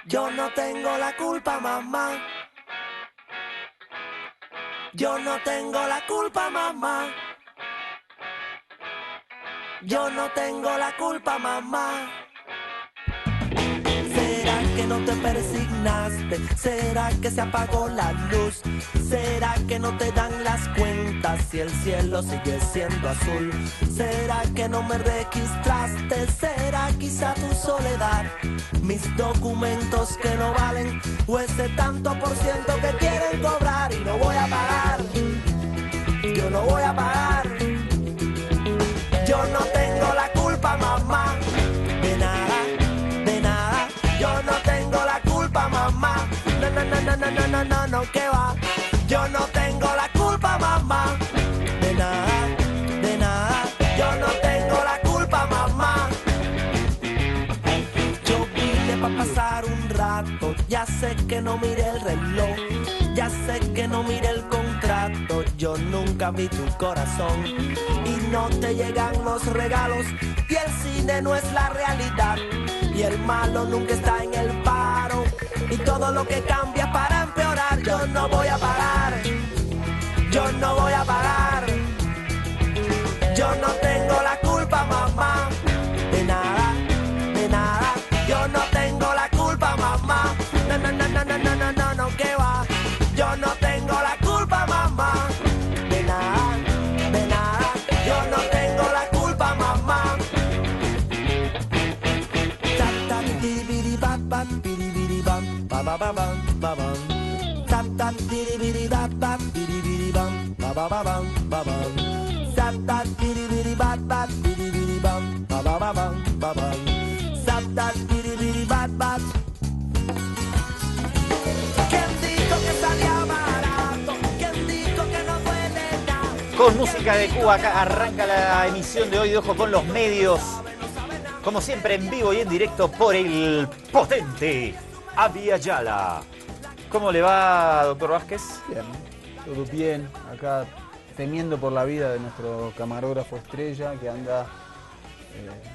Yo no tengo la culpa, mamá. Yo no tengo la culpa, mamá. Yo no tengo la culpa, mamá. ¿Será que no te persignaste? ¿Será que se apagó la luz? ¿Será que no te dan las cuentas si el cielo sigue siendo azul? ¿Será que no me registraste? ¿Será quizá tu soledad? Mis documentos que no valen, o ese tanto por ciento que quieren cobrar. Y no voy a pagar, yo no voy a pagar. Yo no tengo la culpa, mamá, de nada, de nada. Yo no tengo la culpa, mamá. No, no, no, no, no, no, no, no, no, que va. Yo no tengo la culpa, mamá, de nada, de nada. Yo no tengo la culpa, mamá. Yo vine pa' pasar un rato. Ya sé que no miré el reloj, ya sé que no miré el contrato. Yo nunca vi tu corazón y no te llegan los regalos. Y el cine no es la realidad, y el malo nunca está en el paro. Y todo lo que cambia para empeorar. Yo no voy a pagar, yo no voy a pagar. Yo no tengo la culpa, mamá, de nada, de nada. Yo no tengo la culpa, mamá. No, no, no, no, no, no, no, no, no, que va. Yo no tengo la culpa, mamá, de nada, de nada. Yo no tengo la culpa, mamá. Ta ta biri bap bap biri bam ba ba ba bam ba bam. Ta ta biri bap bap biri bam ba ba ba bam ba bam. Ta ta biri bap bap biri bam ba ba ba bam ba bam. Ta ta biri bap bap. ¿Quién dijo que salía barato? ¿Quién dijo que no duele nada? Con música de Cuba acá arranca la emisión de hoy de Ojo con los Medios. Como siempre en vivo y en directo por el potente Abby Ayala. ¿Cómo le va, doctor Vázquez? Bien, todo bien. Acá temiendo por la vida de nuestro camarógrafo estrella que anda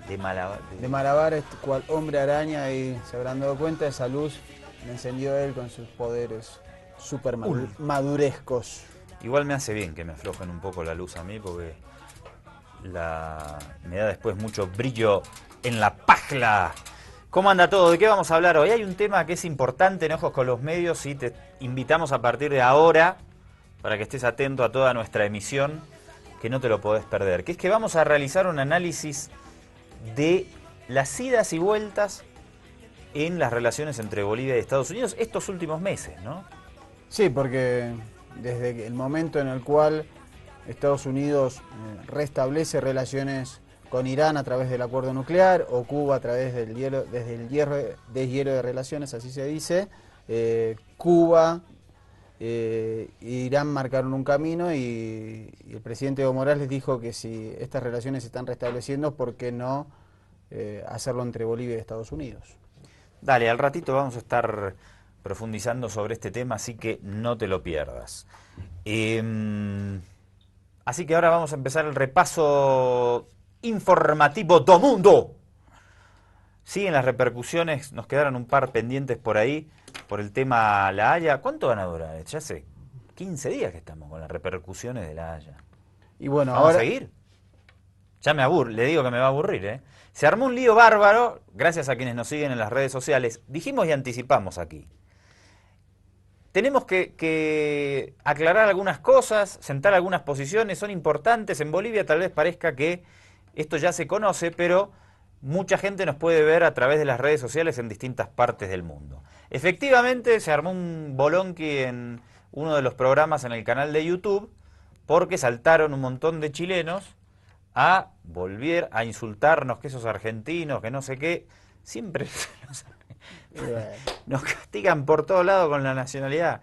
De Malabar. de malabares cual hombre araña, y se habrán dado cuenta, esa luz la encendió él con sus poderes super madurescos. Igual me hace bien que me aflojen un poco la luz a mí porque me da después mucho brillo en la pajla. ¿Cómo anda todo? ¿De qué vamos a hablar hoy? Hay un tema que es importante en Ojos con los Medios y te invitamos a partir de ahora para que estés atento a toda nuestra emisión, que no te lo podés perder, que es que vamos a realizar un análisis de las idas y vueltas en las relaciones entre Bolivia y Estados Unidos estos últimos meses, ¿no? Sí, porque desde el momento en el cual Estados Unidos restablece relaciones con Irán a través del acuerdo nuclear, o Cuba a través del deshielo de relaciones, así se dice, Cuba e Irán marcaron un camino, y el presidente Evo Morales dijo que si estas relaciones se están restableciendo, ¿por qué no hacerlo entre Bolivia y Estados Unidos? Dale, al ratito vamos a estar profundizando sobre este tema, así que no te lo pierdas. Así que ahora vamos a empezar el repaso informativo do mundo. Siguen las repercusiones, nos quedaron un par pendientes por ahí, por el tema La Haya. ¿Cuánto van a durar? Ya hace 15 días que estamos con las repercusiones de La Haya. Y bueno, ¿Vamos ahora a seguir? Ya me aburre, le digo que me va a aburrir, ¿eh? Se armó un lío bárbaro, gracias a quienes nos siguen en las redes sociales. Dijimos y anticipamos aquí. Tenemos que aclarar algunas cosas, sentar algunas posiciones, son importantes. En Bolivia tal vez parezca que esto ya se conoce, pero mucha gente nos puede ver a través de las redes sociales en distintas partes del mundo. Efectivamente, se armó un bolonqui en uno de los programas en el canal de YouTube, porque saltaron un montón de chilenos a volver a insultarnos, que esos argentinos, que no sé qué. Siempre nos castigan por todos lados con la nacionalidad.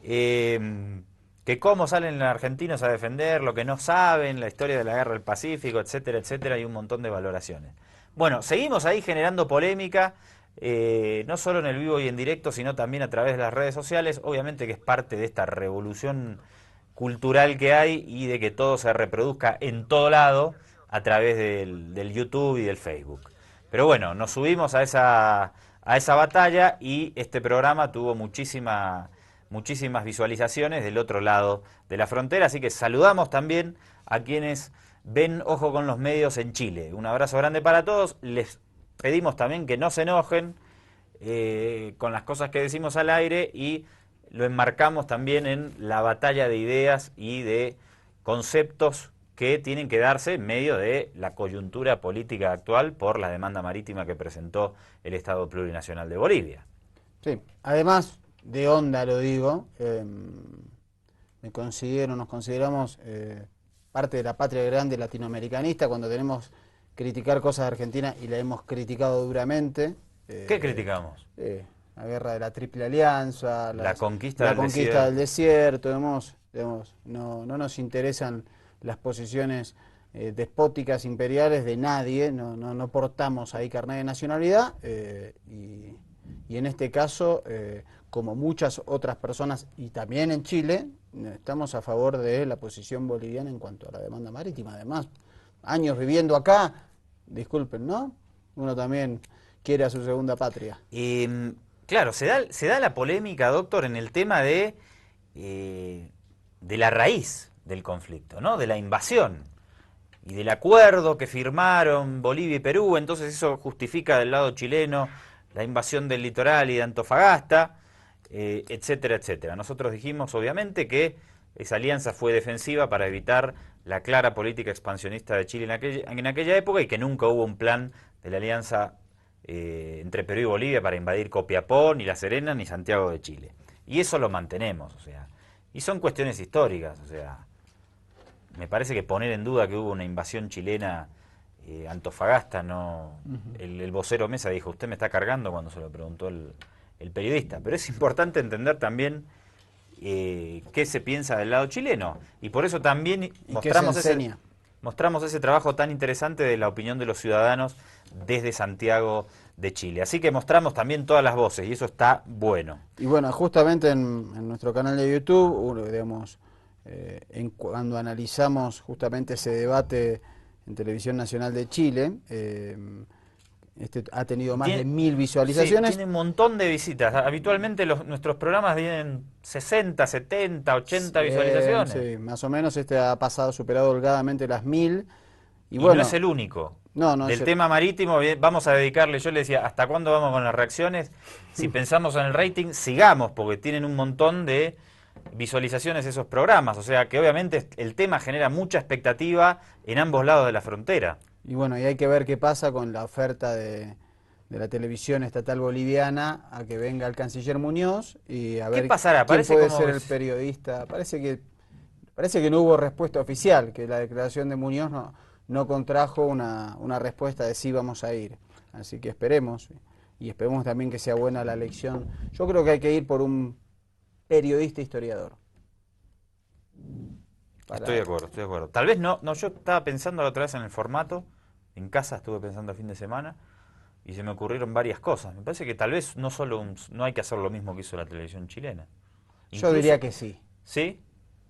Que cómo salen los argentinos a defender lo que no saben, la historia de la guerra del Pacífico, etcétera, etcétera, y un montón de valoraciones. Bueno, seguimos ahí generando polémica, no solo en el vivo y en directo, sino también a través de las redes sociales. Obviamente que es parte de esta revolución cultural que hay y de que todo se reproduzca en todo lado a través del YouTube y del Facebook. Pero bueno, nos subimos a a esa batalla, y este programa tuvo muchísimas visualizaciones del otro lado de la frontera, así que saludamos también a quienes ven Ojo con los Medios en Chile. Un abrazo grande para todos, les pedimos también que no se enojen con las cosas que decimos al aire, y lo enmarcamos también en la batalla de ideas y de conceptos que tienen que darse en medio de la coyuntura política actual por la demanda marítima que presentó el Estado Plurinacional de Bolivia. Sí, además de onda lo digo, nos consideramos parte de la patria grande latinoamericanista cuando tenemos que criticar cosas de Argentina, y la hemos criticado duramente. ¿Qué criticamos? La guerra de la Triple Alianza, la conquista del desierto, no nos interesan las posiciones despóticas, imperiales de nadie, no portamos ahí carnet de nacionalidad, y en este caso, como muchas otras personas, y también en Chile, estamos a favor de la posición boliviana en cuanto a la demanda marítima. Además, años viviendo acá, disculpen, ¿no? Uno también quiere a su segunda patria. Claro, se da la polémica, doctor, en el tema de la raíz del conflicto, ¿no? De la invasión y del acuerdo que firmaron Bolivia y Perú. Entonces eso justifica del lado chileno la invasión del litoral y de Antofagasta, etcétera, etcétera. Nosotros dijimos, obviamente, que esa alianza fue defensiva para evitar la clara política expansionista de Chile en aquella época, y que nunca hubo un plan de la alianza entre Perú y Bolivia para invadir Copiapó, ni La Serena, ni Santiago de Chile. Y eso lo mantenemos, o sea, y son cuestiones históricas, o sea, me parece que poner en duda que hubo una invasión chilena Antofagasta, no. El vocero Mesa dijo, usted me está cargando, cuando se lo preguntó el periodista. Pero es importante entender también qué se piensa del lado chileno, y por eso también mostramos ese trabajo tan interesante de la opinión de los ciudadanos desde Santiago de Chile. Así que mostramos también todas las voces, y eso está bueno. Y bueno, justamente en nuestro canal de YouTube, cuando analizamos justamente ese debate en Televisión Nacional de Chile, ha tenido más de 1000 visualizaciones. Sí, tiene un montón de visitas. Habitualmente nuestros programas tienen 60, 70, 80 visualizaciones. Sí, más o menos. Este ha superado holgadamente las 1000. Y bueno, no es el único. Del tema marítimo, vamos a dedicarle, yo le decía, ¿hasta cuándo vamos con las reacciones? Si pensamos en el rating, sigamos, porque tienen un montón de visualizaciones esos programas. O sea que obviamente el tema genera mucha expectativa en ambos lados de la frontera. Y bueno, y hay que ver qué pasa con la oferta de la televisión estatal boliviana a que venga el canciller Muñoz y a ver ¿qué pasará? quién puede ser el periodista. Parece que no hubo respuesta oficial, que la declaración de Muñoz no contrajo una respuesta de sí vamos a ir. Así que esperemos, y esperemos también que sea buena la elección. Yo creo que hay que ir por un periodista historiador. Estoy de acuerdo. Tal vez no, yo estaba pensando la otra vez en el formato, en casa estuve pensando el fin de semana, y se me ocurrieron varias cosas. Me parece que tal vez no hay que hacer lo mismo que hizo la televisión chilena. Yo diría que sí. ¿Sí?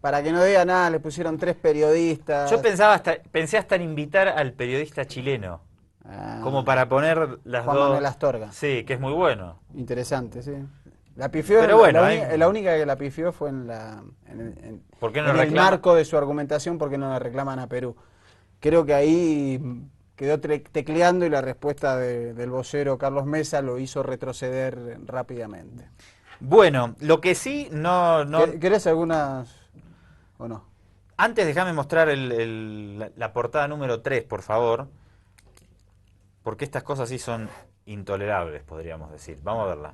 Para que no diga nada, le pusieron 3 periodistas. Yo pensé hasta en invitar al periodista chileno, como para poner las Juan dos. Manuel Astorga. Sí, que es muy bueno. Interesante, sí. La pifió, pero bueno, la única que la pifió fue en el marco de su argumentación, porque no le reclaman a Perú. Creo que ahí quedó tecleando, y la respuesta del vocero Carlos Mesa lo hizo retroceder rápidamente. Bueno, lo que sí no... ¿Querés algunas o no? Antes déjame mostrar la portada número 3, por favor, porque estas cosas sí son intolerables, podríamos decir. Vamos a verla.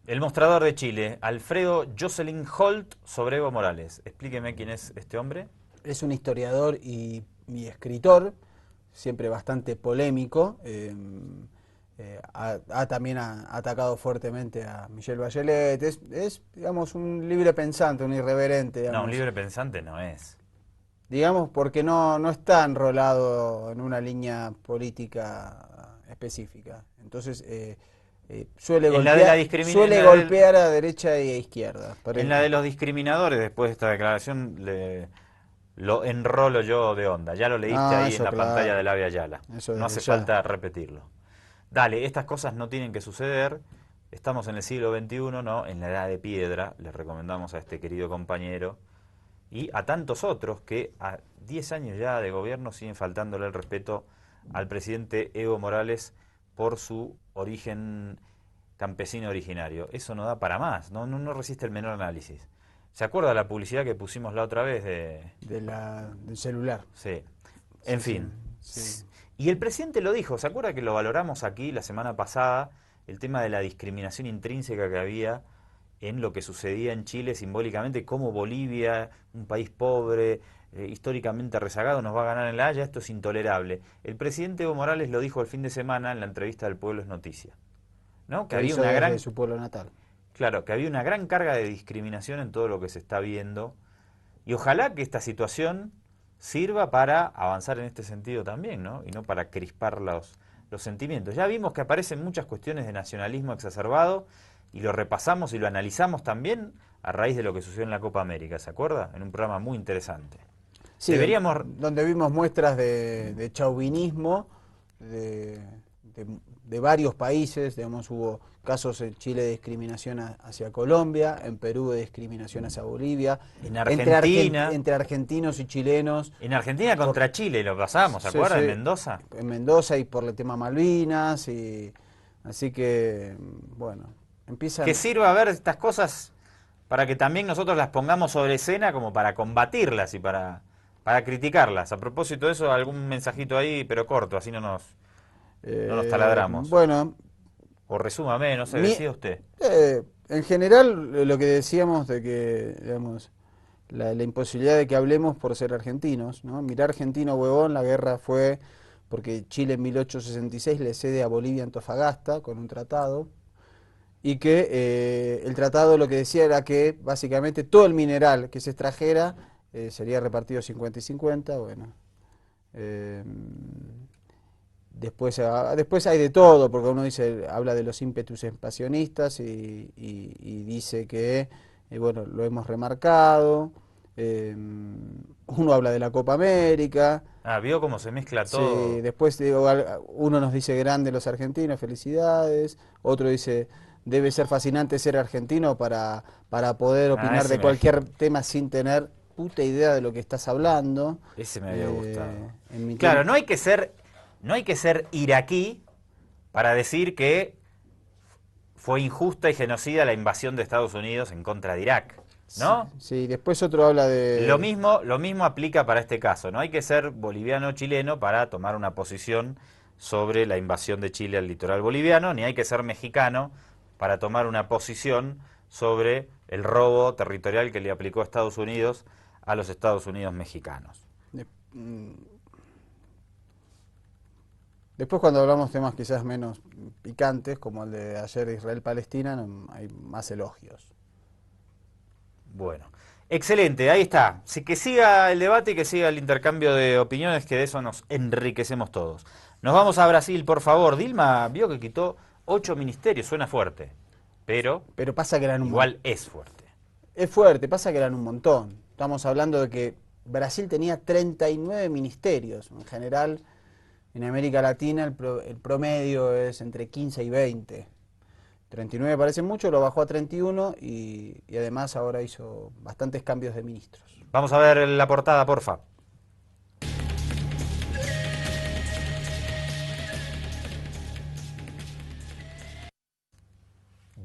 El mostrador de Chile, Alfredo Jocelyn Holt sobre Evo Morales. Explíqueme quién es este hombre. Es un historiador y escritor, siempre bastante polémico. También ha atacado fuertemente a Michelle Bachelet. Es, digamos, un libre pensante, un irreverente. Digamos. No, un libre pensante no es. Digamos, porque no está enrolado en una línea política específica. Entonces... suele golpear a derecha y a izquierda. En la de los discriminadores, después de esta declaración, lo enrolo yo de onda. Ya lo leíste ahí en eso, la claro. pantalla de Labia Yala. Eso No desde hace ya. falta repetirlo. Dale, estas cosas no tienen que suceder. Estamos en el siglo XXI, ¿no? En la edad de piedra. Les recomendamos a este querido compañero y a tantos otros que a 10 años ya de gobierno siguen faltándole el respeto al presidente Evo Morales por su origen campesino originario. Eso no da para más, no resiste el menor análisis. ¿Se acuerda la publicidad que pusimos la otra vez Del celular. Sí. En Sí, fin. sí. Y el presidente lo dijo, ¿se acuerda que lo valoramos aquí la semana pasada? El tema de la discriminación intrínseca que había en lo que sucedía en Chile simbólicamente, cómo Bolivia, un país pobre, históricamente rezagado, nos va a ganar en La Haya, esto es intolerable. El presidente Evo Morales lo dijo el fin de semana en la entrevista del Pueblo es Noticia, ¿no? Que Lo había hizo una desde gran, su pueblo natal. claro, que había una gran carga de discriminación en todo lo que se está viendo, y ojalá que esta situación sirva para avanzar en este sentido también, ¿no? Y no para crispar los sentimientos. Ya vimos que aparecen muchas cuestiones de nacionalismo exacerbado y lo repasamos y lo analizamos también a raíz de lo que sucedió en la Copa América, ¿se acuerda? En un programa muy interesante. Sí, Deberíamos... donde vimos muestras de chauvinismo de, de varios países, digamos, hubo casos en Chile de discriminación hacia Colombia, en Perú de discriminación hacia Bolivia, En Argentina, entre argentinos y chilenos. en Argentina contra Chile lo pasamos, ¿se acuerda? Sí, En Mendoza. en Mendoza y por el tema Malvinas, y así que, bueno, empiezan... Que sirva a ver estas cosas para que también nosotros las pongamos sobre escena como para combatirlas y para criticarlas. A propósito de eso, algún mensajito ahí, pero corto, así no nos taladramos. Bueno, O resúmame, no sé, decía usted. en general, lo que decíamos de que, digamos, la imposibilidad de que hablemos por ser argentinos, ¿no? Mirá Argentino huevón, la guerra fue porque Chile en 1866 le cede a Bolivia Antofagasta con un tratado, y que el tratado lo que decía era que básicamente todo el mineral que se extrajera sería repartido 50 y 50, bueno. eh, Después hay de todo, porque uno habla de los ímpetus expansionistas y dice que, bueno, lo hemos remarcado. Uno habla de la Copa América. Ah, vio cómo se mezcla Sí, todo. después uno nos dice grande los argentinos, felicidades. Otro dice, debe ser fascinante ser argentino para poder opinar ese de cualquier tema sin tener puta idea de lo que estás hablando. Ese me había gustado. En mi Claro, tiempo- no hay que ser iraquí para decir que fue injusta y genocida la invasión de Estados Unidos en contra de Irak, ¿no? Sí, después otro habla de... Lo mismo aplica para este caso. No hay que ser boliviano o chileno para tomar una posición sobre la invasión de Chile al litoral boliviano, ni hay que ser mexicano para tomar una posición sobre el robo territorial que le aplicó Estados Unidos a los Estados Unidos mexicanos. Después cuando hablamos temas quizás menos picantes, como el de ayer Israel-Palestina, hay más elogios. Bueno, excelente, ahí está. Que siga el debate y que siga el intercambio de opiniones, que de eso nos enriquecemos todos. Nos vamos a Brasil, por favor. Dilma vio que quitó 8 ministerios, suena fuerte, pero Pero pasa que eran igual es fuerte. Es fuerte, pasa que eran un montón. Estamos hablando de que Brasil tenía 39 ministerios. En general, en América Latina el promedio es entre 15 y 20. 39 parece mucho, lo bajó a 31 y además ahora hizo bastantes cambios de ministros. Vamos a ver la portada, porfa.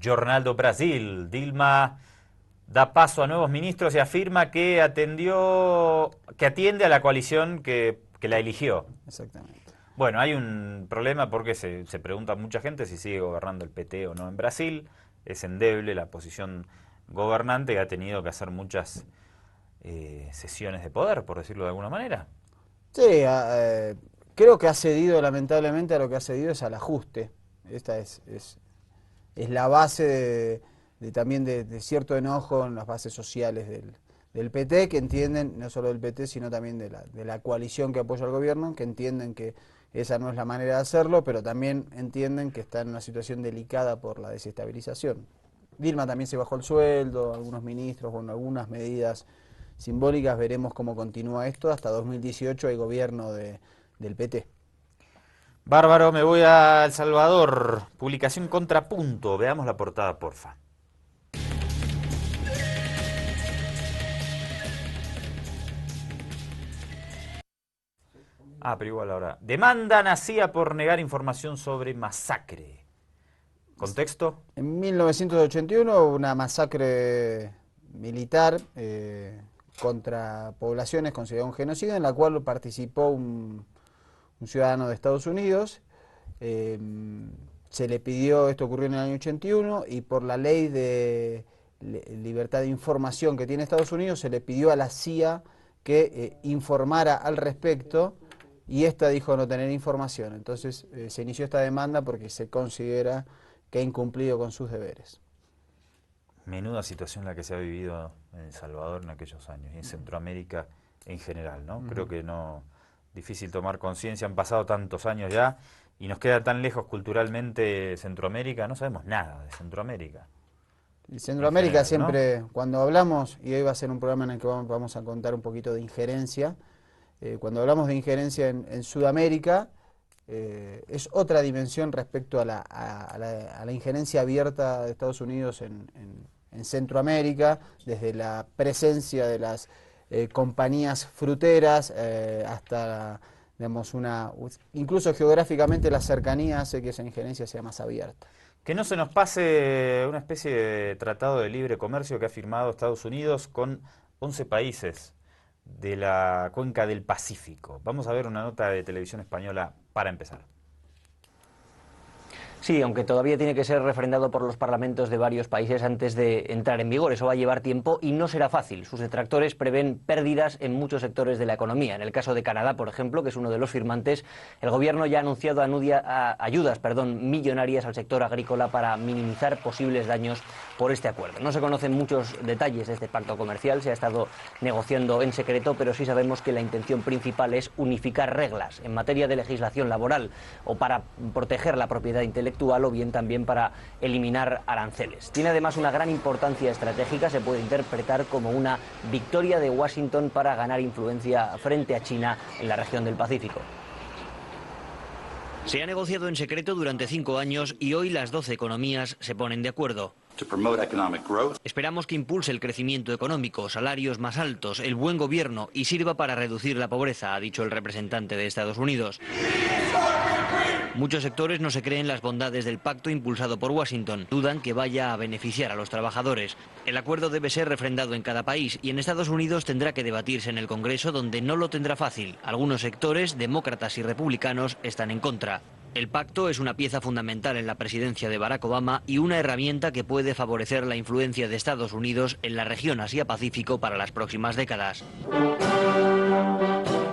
Jornal do Brasil. Dilma da paso a nuevos ministros y afirma que atiende a la coalición que la eligió. Exactamente. Bueno, hay un problema porque se pregunta mucha gente si sigue gobernando el PT o no en Brasil. Es endeble la posición gobernante y ha tenido que hacer muchas sesiones de poder, por decirlo de alguna manera. Sí, creo que ha cedido, lamentablemente, a lo que ha cedido es al ajuste. Esta es la base también de cierto enojo en las bases sociales del PT, que entienden, no solo del PT, sino también de la coalición que apoya al gobierno, que entienden que esa no es la manera de hacerlo, pero también entienden que está en una situación delicada por la desestabilización. Dilma también se bajó el sueldo, algunos ministros, bueno, algunas medidas simbólicas. Veremos cómo continúa esto. Hasta 2018 hay gobierno del PT. Bárbaro, me voy a El Salvador. Publicación Contrapunto. Veamos la portada, porfa. Pero igual ahora. Demanda nacía por negar información sobre masacre. ¿Contexto? En 1981 hubo una masacre militar contra poblaciones considerada un genocidio, en la cual participó un ciudadano de Estados Unidos. Se le pidió, esto ocurrió en el año 81, y por la ley de libertad de información que tiene Estados Unidos, se le pidió a la CIA que informara al respecto, y esta dijo no tener información. Entonces se inició esta demanda porque se considera que ha incumplido con sus deberes. Menuda situación la que se ha vivido en El Salvador en aquellos años, y en Centroamérica en general, ¿no? Creo que no, difícil tomar conciencia, han pasado tantos años ya, y nos queda tan lejos culturalmente Centroamérica, no sabemos nada de Centroamérica. Y Centroamérica general, siempre, ¿no? Cuando hablamos, y hoy va a ser un programa en el que vamos a contar un poquito de injerencia, cuando hablamos de injerencia en Sudamérica, es otra dimensión respecto a la injerencia abierta de Estados Unidos en Centroamérica, desde la presencia de las compañías fruteras hasta, digamos, incluso geográficamente la cercanía hace que esa injerencia sea más abierta. Que no se nos pase una especie de tratado de libre comercio que ha firmado Estados Unidos con 11 países de la cuenca del Pacífico. Vamos a ver una nota de Televisión Española para empezar. Sí, aunque todavía tiene que ser refrendado por los parlamentos de varios países antes de entrar en vigor. Eso va a llevar tiempo y no será fácil. Sus detractores prevén pérdidas en muchos sectores de la economía. En el caso de Canadá, por ejemplo, que es uno de los firmantes, el gobierno ya ha anunciado ayudas millonarias al sector agrícola para minimizar posibles daños por este acuerdo. No se conocen muchos detalles de este pacto comercial, se ha estado negociando en secreto, pero sí sabemos que la intención principal es unificar reglas en materia de legislación laboral o para proteger la propiedad intelectual, o bien también para eliminar aranceles. Tiene además una gran importancia estratégica, se puede interpretar como una victoria de Washington para ganar influencia frente a China en la región del Pacífico. Se ha negociado en secreto durante 5 años y hoy las 12 economías se ponen de acuerdo. Esperamos que impulse el crecimiento económico, salarios más altos, el buen gobierno y sirva para reducir la pobreza, ha dicho el representante de Estados Unidos. Muchos sectores no se creen las bondades del pacto impulsado por Washington. Dudan que vaya a beneficiar a los trabajadores. El acuerdo debe ser refrendado en cada país y en Estados Unidos tendrá que debatirse en el Congreso, donde no lo tendrá fácil. Algunos sectores, demócratas y republicanos, están en contra. El pacto es una pieza fundamental en la presidencia de Barack Obama y una herramienta que puede favorecer la influencia de Estados Unidos en la región Asia-Pacífico para las próximas décadas.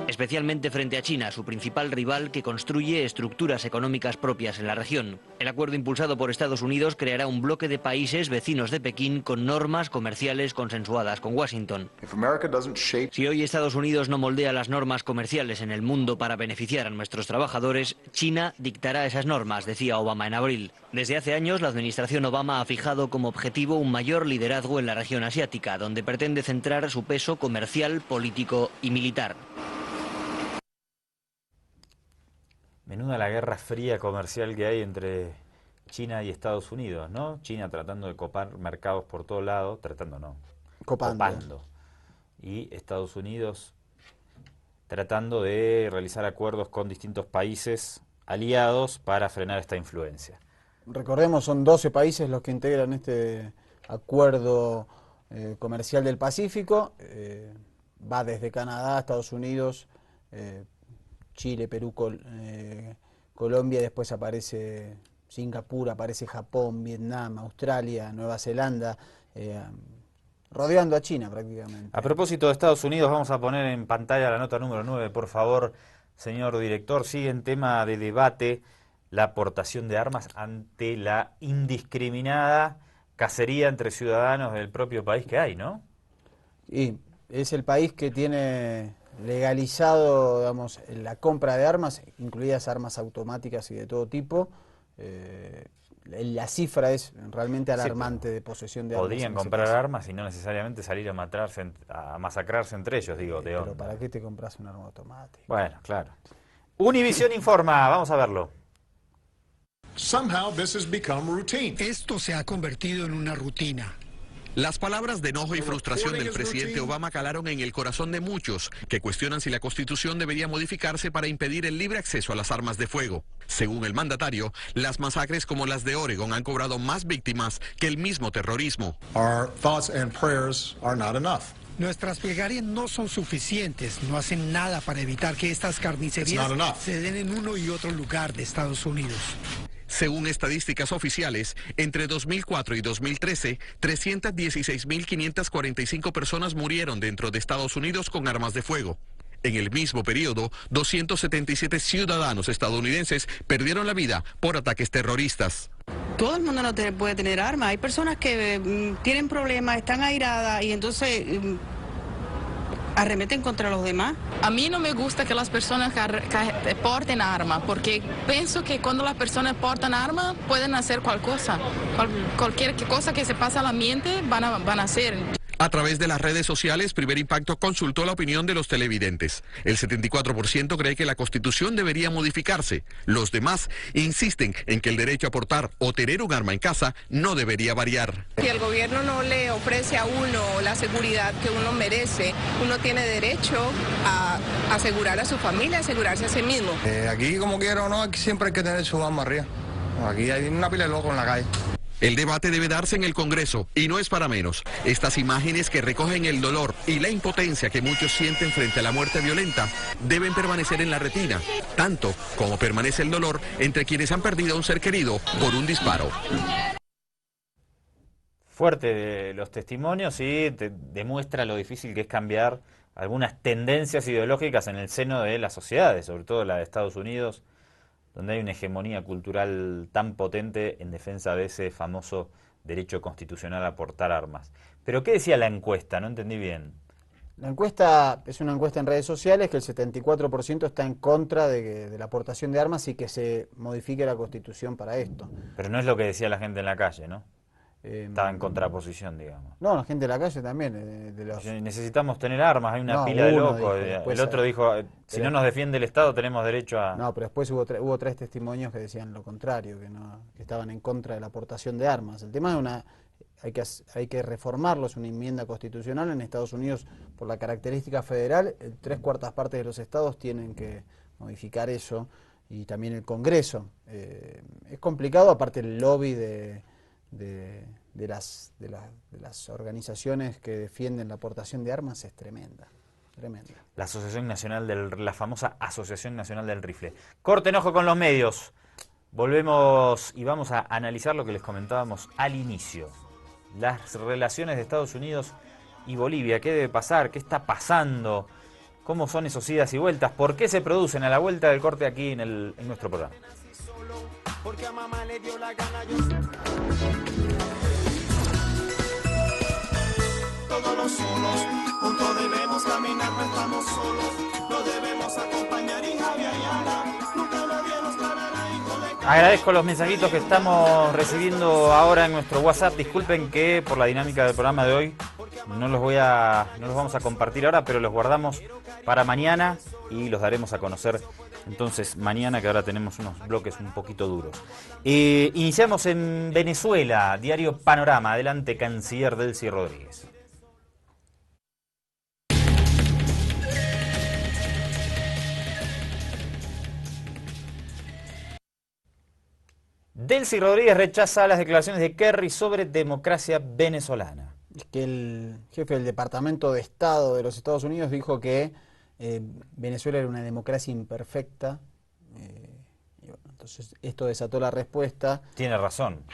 Especialmente frente a China, su principal rival, que construye estructuras económicas propias en la región. El acuerdo impulsado por Estados Unidos creará un bloque de países vecinos de Pekín con normas comerciales consensuadas con Washington. Si hoy Estados Unidos no moldea las normas comerciales en el mundo para beneficiar a nuestros trabajadores, China dictará esas normas, decía Obama en abril. Desde hace años, la administración Obama ha fijado como objetivo un mayor liderazgo en la región asiática, donde pretende centrar su peso comercial, político y militar. Menuda la guerra fría comercial que hay entre China y Estados Unidos, ¿no? China tratando de copar mercados por todo lado, copando. Y Estados Unidos tratando de realizar acuerdos con distintos países aliados para frenar esta influencia. Recordemos, son 12 países los que integran este acuerdo comercial del Pacífico. Va desde Canadá, Estados Unidos, Chile, Perú, Colombia, después aparece Singapur, aparece Japón, Vietnam, Australia, Nueva Zelanda, rodeando a China prácticamente. A propósito de Estados Unidos, vamos a poner en pantalla la nota número 9, por favor, señor director. Sigue en tema de debate la aportación de armas ante la indiscriminada cacería entre ciudadanos del propio país que hay, ¿no? Y es el país que tiene legalizado, digamos, la compra de armas, incluidas armas automáticas y de todo tipo. la cifra es realmente alarmante de posesión de armas. Podrían comprar armas y no necesariamente salir a masacrarse entre ellos, digo, de onda. Pero ¿para qué te compras un arma automática? Bueno, claro. Univisión informa, vamos a verlo. Somehow this has become routine. Esto se ha convertido en una rutina. Las palabras de enojo y frustración del presidente Obama calaron en el corazón de muchos que cuestionan si la Constitución debería modificarse para impedir el libre acceso a las armas de fuego. Según el mandatario, las masacres como las de Oregon han cobrado más víctimas que el mismo terrorismo. Our thoughts and prayers are not enough. Nuestras plegarias no son suficientes, no hacen nada para evitar que estas carnicerías se den en uno y otro lugar de Estados Unidos. Según estadísticas oficiales, entre 2004 y 2013, 316.545 personas murieron dentro de Estados Unidos con armas de fuego. En el mismo periodo, 277 ciudadanos estadounidenses perdieron la vida por ataques terroristas. Todo el mundo no puede tener armas. Hay personas que tienen problemas, están airadas y entonces arremeten contra los demás. A mí no me gusta que las personas porten armas, porque pienso que cuando las personas portan armas pueden hacer cualquier cosa que se pasa a la mente van a hacer. A través de las redes sociales, Primer Impacto consultó la opinión de los televidentes. El 74% cree que la Constitución debería modificarse. Los demás insisten en que el derecho a portar o tener un arma en casa no debería variar. Si el gobierno no le ofrece a uno la seguridad que uno merece, uno tiene derecho a asegurar a su familia, asegurarse a sí mismo. Aquí, como quiera o no, siempre hay que tener su arma arriba. Aquí hay una pila de locos en la calle. El debate debe darse en el Congreso, y no es para menos. Estas imágenes que recogen el dolor y la impotencia que muchos sienten frente a la muerte violenta deben permanecer en la retina, tanto como permanece el dolor entre quienes han perdido a un ser querido por un disparo. Fuerte los testimonios y demuestra lo difícil que es cambiar algunas tendencias ideológicas en el seno de las sociedades, sobre todo la de Estados Unidos, donde hay una hegemonía cultural tan potente en defensa de ese famoso derecho constitucional a portar armas. Pero ¿qué decía la encuesta? No entendí bien. La encuesta es una encuesta en redes sociales que el 74% está en contra de la aportación de armas y que se modifique la Constitución para esto. Pero no es lo que decía la gente en la calle, ¿no? Estaba en contraposición, digamos. No, la gente de la calle también. Necesitamos tener armas, hay una pila de locos. El otro dijo, si no nos defiende el Estado tenemos derecho a... No, pero después hubo 3 testimonios que decían lo contrario, que estaban en contra de la aportación de armas. El tema es hay que reformarlo, es una enmienda constitucional. En Estados Unidos, por la característica federal, 3/4 partes de los estados tienen que modificar eso, y también el Congreso. Es complicado, aparte el lobby de las organizaciones que defienden la aportación de armas es tremenda. La Asociación Nacional la famosa Asociación Nacional del Rifle. Corte enojo con los medios. Volvemos y vamos a analizar lo que les comentábamos al inicio. Las relaciones de Estados Unidos y Bolivia. ¿Qué debe pasar? ¿Qué está pasando? ¿Cómo son esos idas y vueltas? ¿Por qué se producen a la vuelta del corte aquí en nuestro programa? Porque a mamá le dio la gana, yo todos los solos, juntos debemos caminar, no estamos solos, lo debemos acompañar y Javier Ayala, nunca nadie nos parará y colectar. Agradezco los mensajitos que estamos recibiendo ahora en nuestro WhatsApp. Disculpen que por la dinámica del programa de hoy no los vamos a compartir ahora, pero los guardamos para mañana y los daremos a conocer entonces mañana, que ahora tenemos unos bloques un poquito duros. Iniciamos en Venezuela, diario Panorama. Adelante, canciller Delcy Rodríguez. Delcy Rodríguez rechaza las declaraciones de Kerry sobre democracia venezolana. Es que el jefe del Departamento de Estado de los Estados Unidos dijo que Venezuela era una democracia imperfecta. Y bueno, entonces esto desató la respuesta. Tiene razón.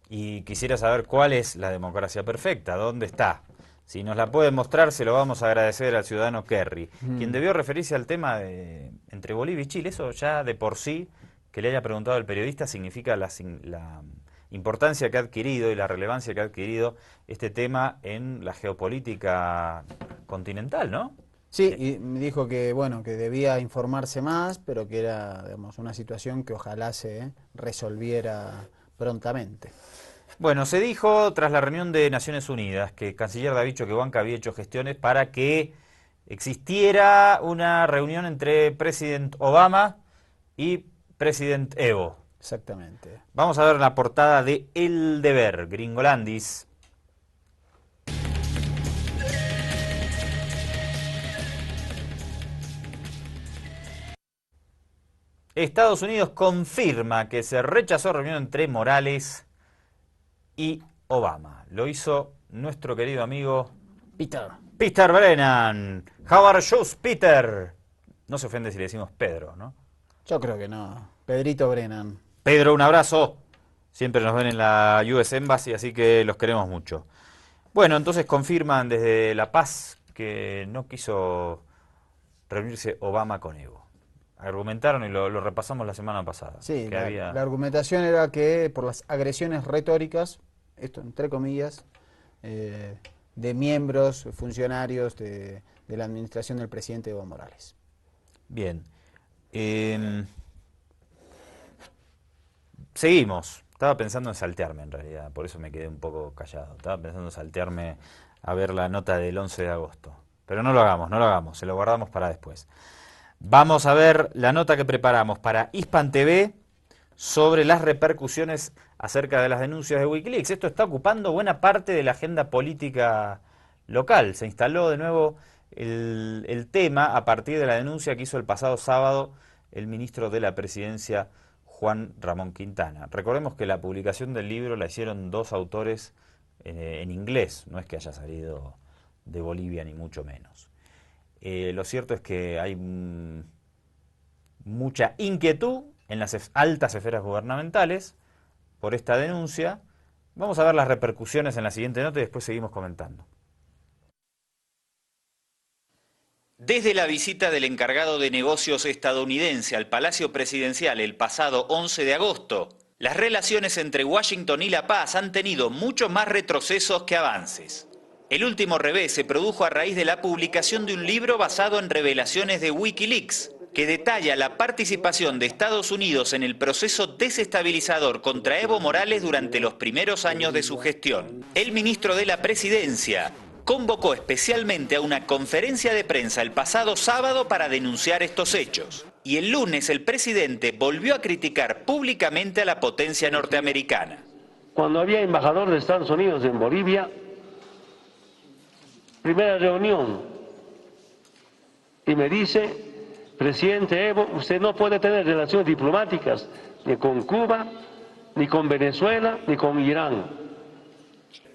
Y quisiera saber cuál es la democracia perfecta, dónde está. Si nos la puede mostrar, se lo vamos a agradecer al ciudadano Kerry, quien debió referirse al tema entre Bolivia y Chile. Eso ya de por sí, que le haya preguntado el periodista, significa la importancia que ha adquirido y la relevancia que ha adquirido este tema en la geopolítica continental, ¿no? Sí, y me dijo que bueno, que debía informarse más, pero que era, digamos, una situación que ojalá se resolviera prontamente. Bueno, se dijo tras la reunión de Naciones Unidas que el canciller David Choquehuanca había hecho gestiones para que existiera una reunión entre presidente Obama y presidente Evo. Exactamente. Vamos a ver la portada de El Deber, Gringolandis. Estados Unidos confirma que se rechazó reunión entre Morales y Obama. Lo hizo nuestro querido amigo Peter Brennan. How are you, Peter? No se ofende si le decimos Pedro, ¿no? Yo creo que no. Pedrito Brennan. Pedro, un abrazo. Siempre nos ven en la US Embassy, así que los queremos mucho. Bueno, entonces confirman desde La Paz que no quiso reunirse Obama con Evo. Argumentaron y lo repasamos la semana pasada. Sí, que la argumentación era que por las agresiones retóricas, esto entre comillas, de miembros, funcionarios de la administración del presidente Evo Morales. Bien. Seguimos. Estaba pensando en saltearme en realidad, por eso me quedé un poco callado. Estaba pensando en saltearme a ver la nota del 11 de agosto. Pero no lo hagamos, se lo guardamos para después. Vamos a ver la nota que preparamos para Hispan TV sobre las repercusiones acerca de las denuncias de Wikileaks. Esto está ocupando buena parte de la agenda política local. Se instaló de nuevo el tema a partir de la denuncia que hizo el pasado sábado el ministro de la Presidencia, Juan Ramón Quintana. Recordemos que la publicación del libro la hicieron dos autores en inglés, no es que haya salido de Bolivia ni mucho menos. Lo cierto es que hay mucha inquietud en las altas esferas gubernamentales por esta denuncia. Vamos a ver las repercusiones en la siguiente nota y después seguimos comentando. Desde la visita del encargado de negocios estadounidense al Palacio Presidencial el pasado 11 de agosto, las relaciones entre Washington y La Paz han tenido mucho más retrocesos que avances. El último revés se produjo a raíz de la publicación de un libro basado en revelaciones de Wikileaks, que detalla la participación de Estados Unidos en el proceso desestabilizador contra Evo Morales durante los primeros años de su gestión. El ministro de la Presidencia convocó especialmente a una conferencia de prensa el pasado sábado para denunciar estos hechos. Y el lunes el presidente volvió a criticar públicamente a la potencia norteamericana. Cuando había embajador de Estados Unidos en Bolivia, primera reunión, y me dice: presidente Evo, usted no puede tener relaciones diplomáticas ni con Cuba, ni con Venezuela, ni con Irán.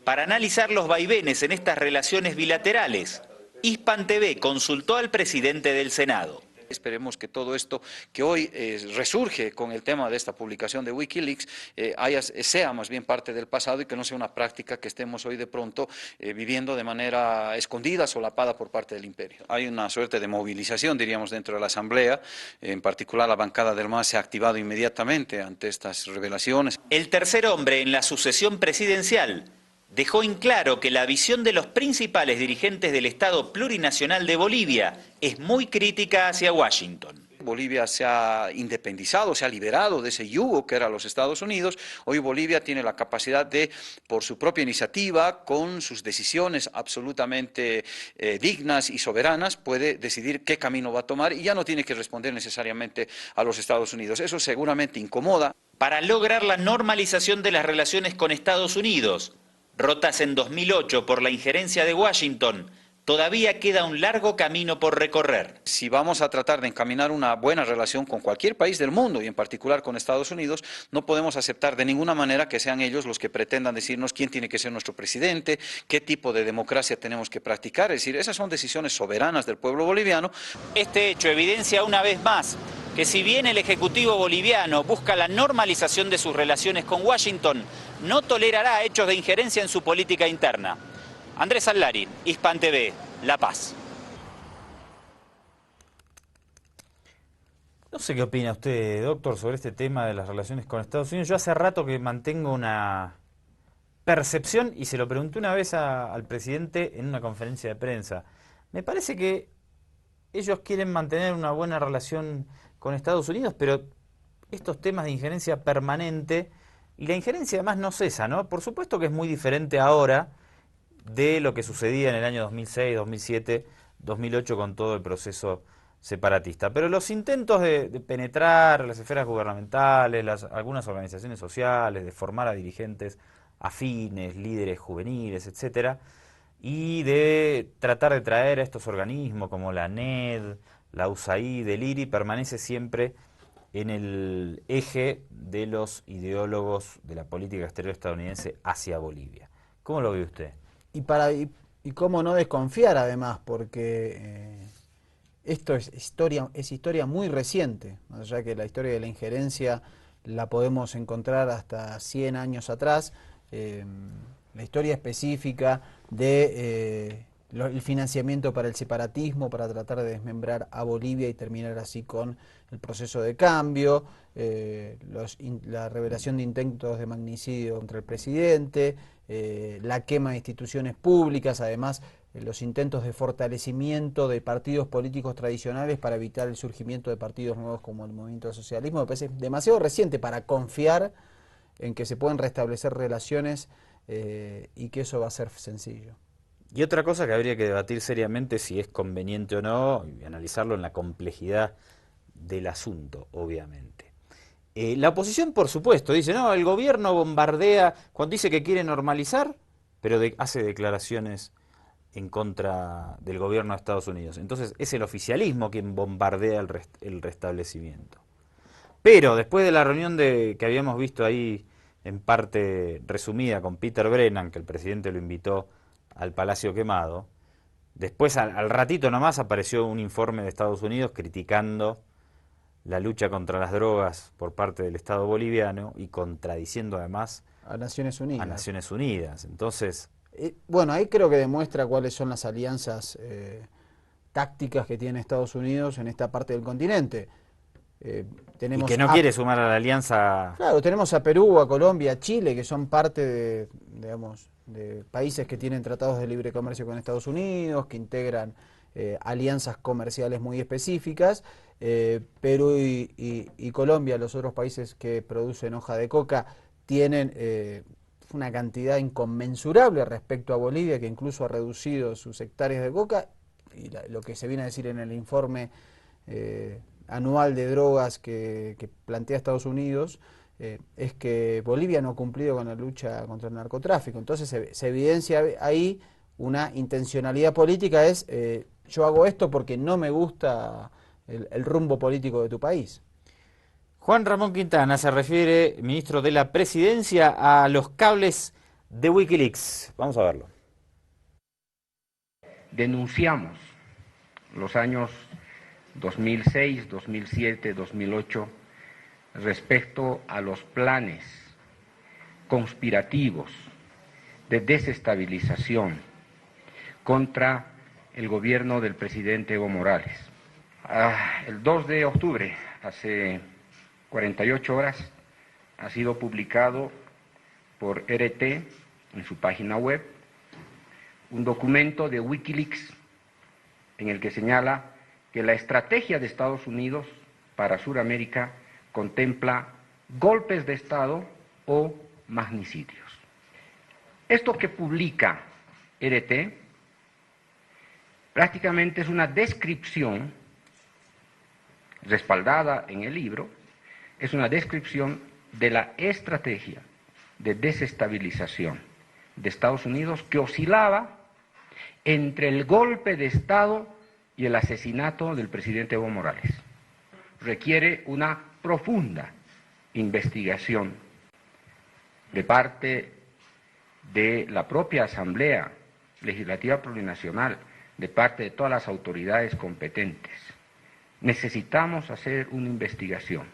Para analizar los vaivenes en estas relaciones bilaterales, Hispan TV consultó al presidente del Senado. Esperemos que todo esto que hoy resurge con el tema de esta publicación de Wikileaks sea más bien parte del pasado y que no sea una práctica que estemos hoy de pronto viviendo de manera escondida, solapada por parte del imperio. Hay una suerte de movilización, diríamos, dentro de la Asamblea, en particular la bancada del MAS se ha activado inmediatamente ante estas revelaciones. El tercer hombre en la sucesión presidencial dejó en claro que la visión de los principales dirigentes del Estado plurinacional de Bolivia es muy crítica hacia Washington. Bolivia se ha independizado, se ha liberado de ese yugo que era los Estados Unidos. Hoy Bolivia tiene la capacidad de, por su propia iniciativa, con sus decisiones absolutamente dignas y soberanas, puede decidir qué camino va a tomar y ya no tiene que responder necesariamente a los Estados Unidos. Eso seguramente incomoda. Para lograr la normalización de las relaciones con Estados Unidos, rotas en 2008 por la injerencia de Washington, todavía queda un largo camino por recorrer. Si vamos a tratar de encaminar una buena relación con cualquier país del mundo y en particular con Estados Unidos, no podemos aceptar de ninguna manera que sean ellos los que pretendan decirnos quién tiene que ser nuestro presidente, qué tipo de democracia tenemos que practicar. Es decir, esas son decisiones soberanas del pueblo boliviano. Este hecho evidencia una vez más que si bien el Ejecutivo boliviano busca la normalización de sus relaciones con Washington, no tolerará hechos de injerencia en su política interna. Andrés Allari, Hispan TV, La Paz. No sé qué opina usted, doctor, sobre este tema de las relaciones con Estados Unidos. Yo hace rato que mantengo una percepción, y se lo pregunté una vez al presidente en una conferencia de prensa. Me parece que ellos quieren mantener una buena relación con Estados Unidos, pero estos temas de injerencia permanente, y la injerencia además no cesa, ¿no? Por supuesto que es muy diferente ahora de lo que sucedía en el año 2006, 2007, 2008 con todo el proceso separatista. Pero los intentos de penetrar las esferas gubernamentales, algunas organizaciones sociales, de formar a dirigentes afines, líderes juveniles, etcétera, y de tratar de traer a estos organismos como la ANED, la USAID, el IRI, permanece siempre en el eje de los ideólogos de la política exterior estadounidense hacia Bolivia. ¿Cómo lo ve usted? Y cómo no desconfiar además, porque esto es historia muy reciente, más allá que la historia de la injerencia la podemos encontrar hasta 100 años atrás, la historia específica de el financiamiento para el separatismo, para tratar de desmembrar a Bolivia y terminar así con el proceso de cambio, la revelación de intentos de magnicidio contra el presidente, la quema de instituciones públicas, además los intentos de fortalecimiento de partidos políticos tradicionales para evitar el surgimiento de partidos nuevos como el movimiento del socialismo. Me parece demasiado reciente para confiar en que se pueden restablecer relaciones y que eso va a ser sencillo. Y otra cosa que habría que debatir seriamente si es conveniente o no, y analizarlo en la complejidad del asunto, obviamente. La oposición, por supuesto, dice, no, el gobierno bombardea, cuando dice que quiere normalizar, pero hace declaraciones en contra del gobierno de Estados Unidos. Entonces es el oficialismo quien bombardea el restablecimiento. Pero después de la reunión que habíamos visto ahí en parte resumida con Peter Brennan, que el presidente lo invitó al Palacio Quemado, después al ratito nomás apareció un informe de Estados Unidos criticando la lucha contra las drogas por parte del Estado boliviano y contradiciendo además a Naciones Unidas. A Naciones Unidas. Entonces, bueno, ahí creo que demuestra cuáles son las alianzas tácticas que tiene Estados Unidos en esta parte del continente. Tenemos y que no quiere sumar a la alianza. Claro, tenemos a Perú, a Colombia, a Chile, que son parte de, digamos, de países que tienen tratados de libre comercio con Estados Unidos, que integran alianzas comerciales muy específicas. Perú y Colombia, los otros países que producen hoja de coca, tienen una cantidad inconmensurable respecto a Bolivia, que incluso ha reducido sus hectáreas de coca, y lo que se viene a decir en el informe anual de drogas que plantea Estados Unidos, es que Bolivia no ha cumplido con la lucha contra el narcotráfico. Entonces se evidencia ahí una intencionalidad política, es yo hago esto porque no me gusta el rumbo político de tu país. Juan Ramón Quintana se refiere, ministro de la Presidencia, a los cables de Wikileaks. Vamos a verlo. Denunciamos los años 2006, 2007, 2008 respecto a los planes conspirativos de desestabilización contra el gobierno del presidente Evo Morales. El 2 de octubre, hace 48 horas, ha sido publicado por RT en su página web un documento de Wikileaks en el que señala que la estrategia de Estados Unidos para Sudamérica contempla golpes de Estado o magnicidios. Esto que publica RT prácticamente es una descripción respaldada en el libro, es una descripción de la estrategia de desestabilización de Estados Unidos que oscilaba entre el golpe de Estado y el asesinato del presidente Evo Morales. Requiere una profunda investigación de parte de la propia Asamblea Legislativa Plurinacional, de parte de todas las autoridades competentes. Necesitamos hacer una investigación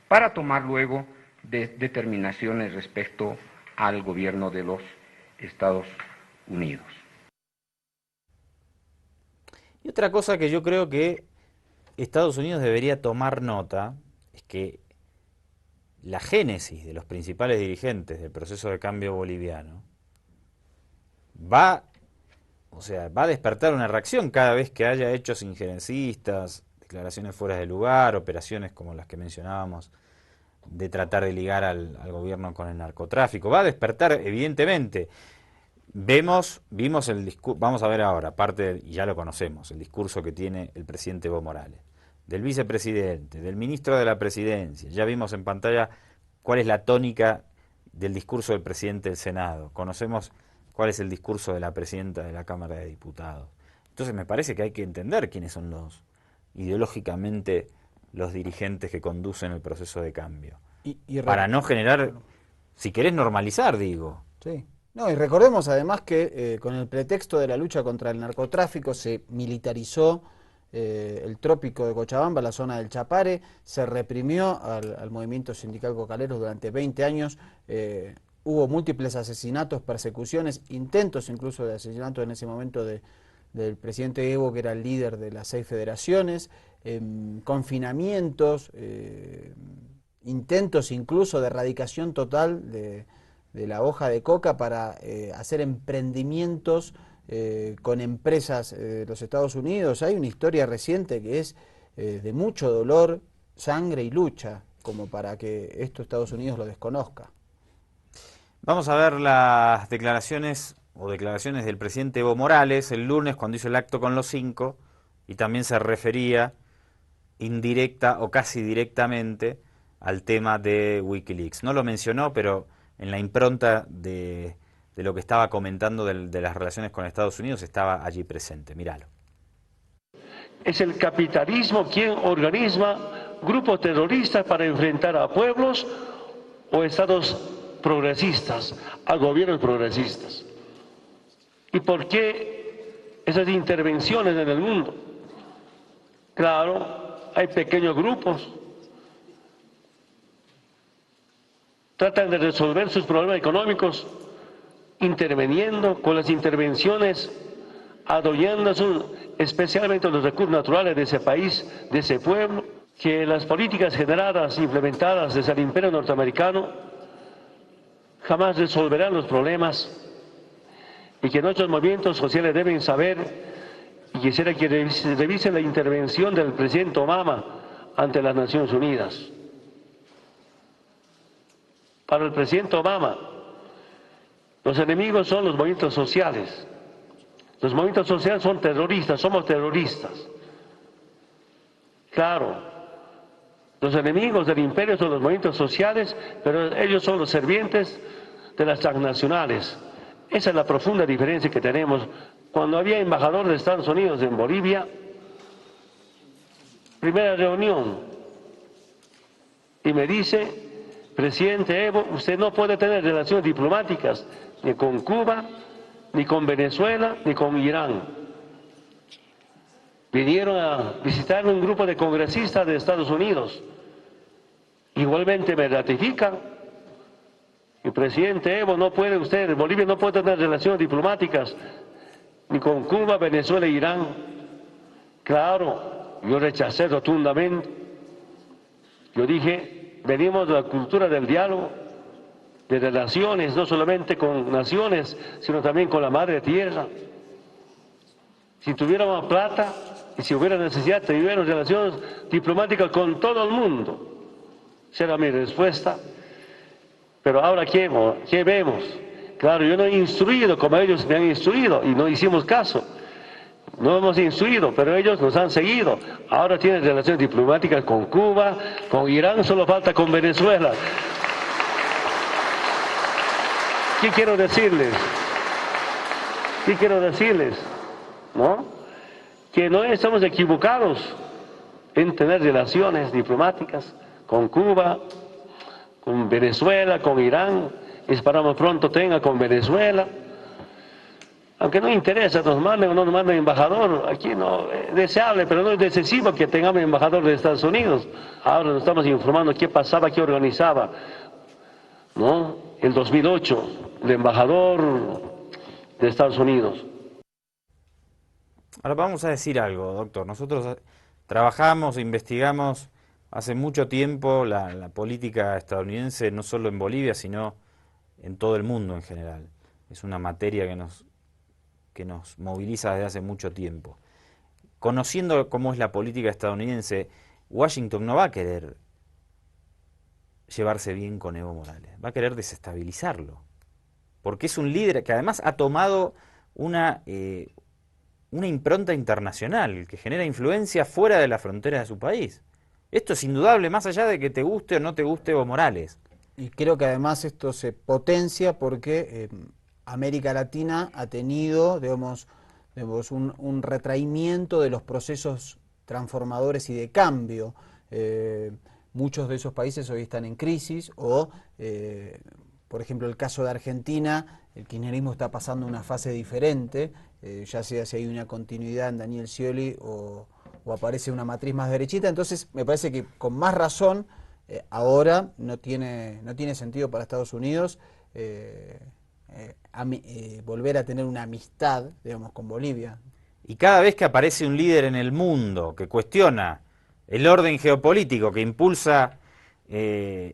para tomar luego determinaciones respecto al gobierno de los Estados Unidos. Y otra cosa que yo creo que Estados Unidos debería tomar nota es que la génesis de los principales dirigentes del proceso de cambio boliviano va O sea, va a despertar una reacción cada vez que haya hechos injerencistas, declaraciones fuera de lugar, operaciones como las que mencionábamos, de tratar de ligar al gobierno con el narcotráfico. Va a despertar, evidentemente. Vimos el discurso, vamos a ver ahora, y ya lo conocemos, el discurso que tiene el presidente Evo Morales, del vicepresidente, del ministro de la presidencia. Ya vimos en pantalla cuál es la tónica del discurso del presidente del Senado. Conocemos cuál es el discurso de la presidenta de la Cámara de Diputados. Entonces me parece que hay que entender quiénes son ideológicamente los dirigentes que conducen el proceso de cambio. Para no generar, si querés normalizar, digo. Sí. No, y recordemos además que con el pretexto de la lucha contra el narcotráfico se militarizó el trópico de Cochabamba, la zona del Chapare, se reprimió al movimiento sindical Cocaleros durante 20 años, hubo múltiples asesinatos, persecuciones, intentos incluso de asesinato en ese momento del presidente Evo, que era el líder de las 6 federaciones, confinamientos, intentos incluso de erradicación total de la hoja de coca para hacer emprendimientos con empresas de los Estados Unidos. Hay una historia reciente que es de mucho dolor, sangre y lucha, como para que esto Estados Unidos lo desconozca. Vamos a ver las declaraciones del presidente Evo Morales el lunes cuando hizo el acto con los 5 y también se refería indirecta o casi directamente al tema de Wikileaks. No lo mencionó, pero en la impronta de lo que estaba comentando de las relaciones con Estados Unidos estaba allí presente. Míralo. Es el capitalismo quien organiza grupos terroristas para enfrentar a pueblos o estados progresistas, a gobiernos progresistas. ¿Y por qué esas intervenciones en el mundo? Claro, hay pequeños grupos, tratan de resolver sus problemas económicos interviniendo con las intervenciones, adueñando especialmente los recursos naturales de ese país, de ese pueblo, que las políticas generadas, implementadas desde el imperio norteamericano jamás resolverán los problemas y que nuestros movimientos sociales deben saber, y quisiera que revisen la intervención del presidente Obama ante las Naciones Unidas. Para el presidente Obama, los enemigos son los movimientos sociales. Los movimientos sociales son terroristas, somos terroristas. Claro, los enemigos del imperio son los movimientos sociales, pero ellos son los servientes de las transnacionales. Esa es la profunda diferencia que tenemos. Cuando había embajador de Estados Unidos en Bolivia, primera reunión, y me dice: presidente Evo, usted no puede tener relaciones diplomáticas ni con Cuba, ni con Venezuela, ni con Irán. Vinieron a visitarme un grupo de congresistas de Estados Unidos. Igualmente me ratifican. El presidente Evo, no puede usted, Bolivia no puede tener relaciones diplomáticas ni con Cuba, Venezuela e Irán. Claro, yo rechacé rotundamente. Yo dije: venimos de la cultura del diálogo, de relaciones, no solamente con naciones, sino también con la madre tierra. Si tuviéramos plata y si hubiera necesidad, tuviéramos relaciones diplomáticas con todo el mundo. Esa era mi respuesta. Pero ahora, ¿qué vemos? Claro, yo no he instruido como ellos me han instruido y no hicimos caso. No hemos instruido, pero ellos nos han seguido. Ahora tienen relaciones diplomáticas con Cuba, con Irán, solo falta con Venezuela. ¿Qué quiero decirles? ¿Qué quiero decirles? ¿No? Que no estamos equivocados en tener relaciones diplomáticas con Cuba, con Venezuela, con Irán. Esperamos pronto tenga con Venezuela. Aunque no interesa, nos manden o no nos manden embajador, aquí no es deseable, pero no es decisivo que tengamos embajador de Estados Unidos. Ahora nos estamos informando qué pasaba, qué organizaba, ¿no? En 2008, el embajador de Estados Unidos. Ahora vamos a decir algo, doctor. Nosotros trabajamos, investigamos hace mucho tiempo la política estadounidense, no solo en Bolivia, sino en todo el mundo en general. Es una materia que nos moviliza desde hace mucho tiempo. Conociendo cómo es la política estadounidense, Washington no va a querer llevarse bien con Evo Morales, va a querer desestabilizarlo, porque es un líder que además ha tomado una impronta internacional, que genera influencia fuera de las fronteras de su país. Esto es indudable, más allá de que te guste o no te guste Evo Morales. Y creo que además esto se potencia porque América Latina ha tenido, digamos, un retraimiento de los procesos transformadores y de cambio. Muchos de esos países hoy están en crisis o, por ejemplo, el caso de Argentina, el kirchnerismo está pasando una fase diferente, ya sea si hay una continuidad en Daniel Scioli o aparece una matriz más derechita. Entonces me parece que con más razón ahora no tiene sentido para Estados Unidos volver a tener una amistad, digamos, con Bolivia. Y cada vez que aparece un líder en el mundo que cuestiona el orden geopolítico que impulsa el